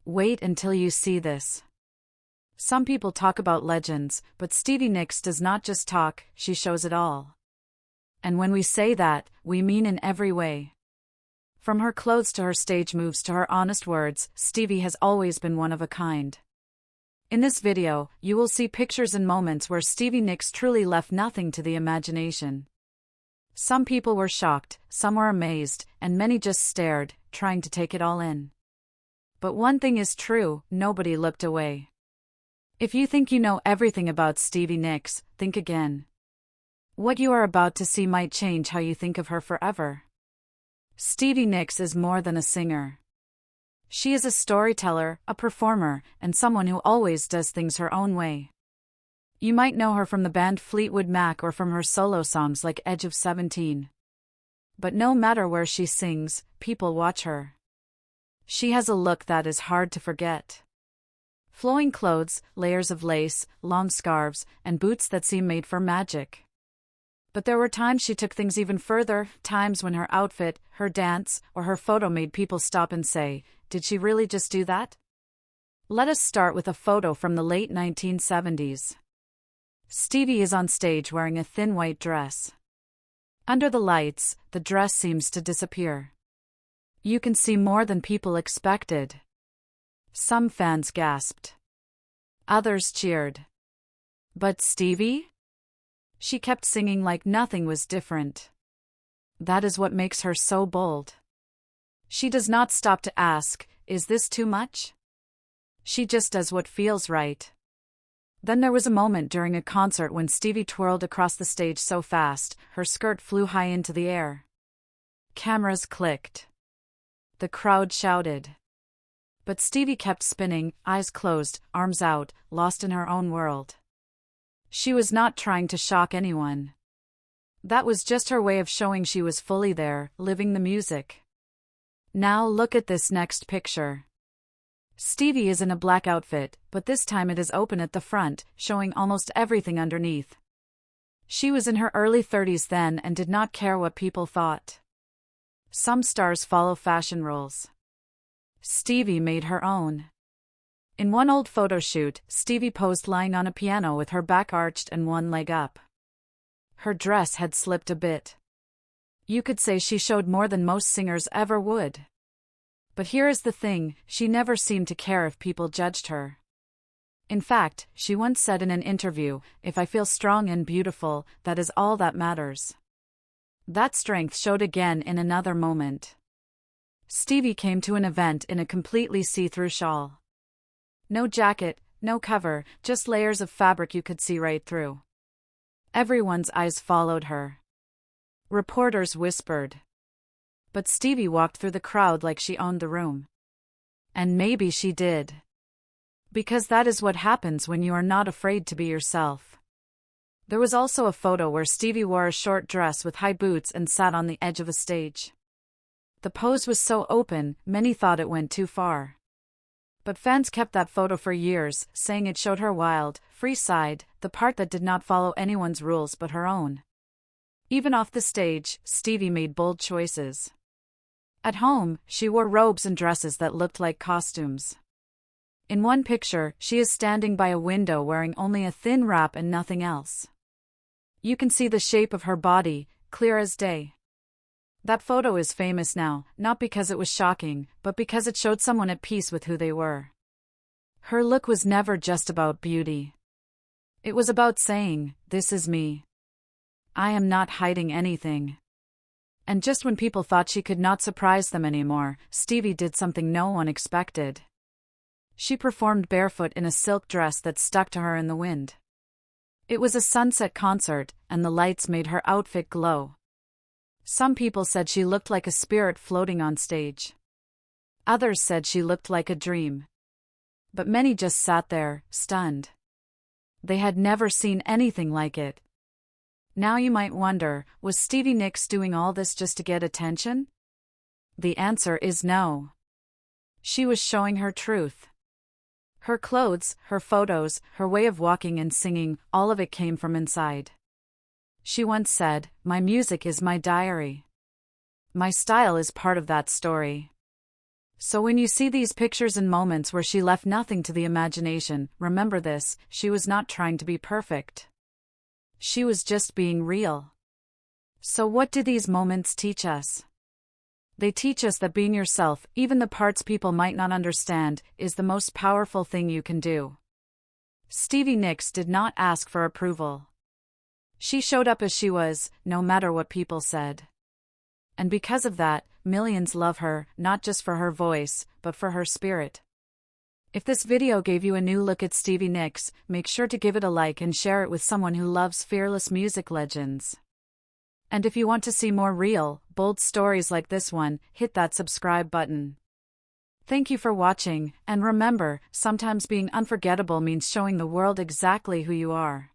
Wait until you see this. Some people talk about legends, but Stevie Nicks does not just talk, she shows it all. And when we say that, we mean in every way. From her clothes to her stage moves to her honest words, Stevie has always been one of a kind. In this video, you will see pictures and moments where Stevie Nicks truly left nothing to the imagination. Some people were shocked, some were amazed, and many just stared, trying to take it all in. But one thing is true, nobody looked away. If you think you know everything about Stevie Nicks, think again. What you are about to see might change how you think of her forever. Stevie Nicks is more than a singer. She is a storyteller, a performer, and someone who always does things her own way. You might know her from the band Fleetwood Mac or from her solo songs like Edge of 17. But no matter where she sings, people watch her. She has a look that is hard to forget. Flowing clothes, layers of lace, long scarves, and boots that seem made for magic. But there were times she took things even further, times when her outfit, her dance, or her photo made people stop and say, "Did she really just do that?" Let us start with a photo from the late 1970s. Stevie is on stage wearing a thin white dress. Under the lights, the dress seems to disappear. You can see more than people expected. Some fans gasped. Others cheered. But Stevie? She kept singing like nothing was different. That is what makes her so bold. She does not stop to ask, "Is this too much?" She just does what feels right. Then there was a moment during a concert when Stevie twirled across the stage so fast, her skirt flew high into the air. Cameras clicked. The crowd shouted. But Stevie kept spinning, eyes closed, arms out, lost in her own world. She was not trying to shock anyone. That was just her way of showing she was fully there, living the music. Now look at this next picture. Stevie is in a black outfit, but this time it is open at the front, showing almost everything underneath. She was in her early 30s then and did not care what people thought. Some stars follow fashion rules. Stevie made her own. In one old photo shoot, Stevie posed lying on a piano with her back arched and one leg up. Her dress had slipped a bit. You could say she showed more than most singers ever would. But here is the thing, she never seemed to care if people judged her. In fact, she once said in an interview, "If I feel strong and beautiful, that is all that matters." That strength showed again in another moment. Stevie came to an event in a completely see-through shawl. No jacket, no cover, just layers of fabric you could see right through. Everyone's eyes followed her. Reporters whispered. But Stevie walked through the crowd like she owned the room. And maybe she did. Because that is what happens when you are not afraid to be yourself. There was also a photo where Stevie wore a short dress with high boots and sat on the edge of a stage. The pose was so open, many thought it went too far. But fans kept that photo for years, saying it showed her wild, free side, the part that did not follow anyone's rules but her own. Even off the stage, Stevie made bold choices. At home, she wore robes and dresses that looked like costumes. In one picture, she is standing by a window wearing only a thin wrap and nothing else. You can see the shape of her body, clear as day. That photo is famous now, not because it was shocking, but because it showed someone at peace with who they were. Her look was never just about beauty. It was about saying, "This is me. I am not hiding anything." And just when people thought she could not surprise them anymore, Stevie did something no one expected. She performed barefoot in a silk dress that stuck to her in the wind. It was a sunset concert, and the lights made her outfit glow. Some people said she looked like a spirit floating on stage. Others said she looked like a dream. But many just sat there, stunned. They had never seen anything like it. Now you might wonder, was Stevie Nicks doing all this just to get attention? The answer is no. She was showing her truth. Her clothes, her photos, her way of walking and singing, all of it came from inside. She once said, "My music is my diary. My style is part of that story." So when you see these pictures and moments where she left nothing to the imagination, remember this: she was not trying to be perfect. She was just being real. So what do these moments teach us? They teach us that being yourself, even the parts people might not understand, is the most powerful thing you can do. Stevie Nicks did not ask for approval. She showed up as she was, no matter what people said. And because of that, millions love her, not just for her voice, but for her spirit. If this video gave you a new look at Stevie Nicks, make sure to give it a like and share it with someone who loves fearless music legends. And if you want to see more real, bold stories like this one, hit that subscribe button. Thank you for watching, and remember, sometimes being unforgettable means showing the world exactly who you are.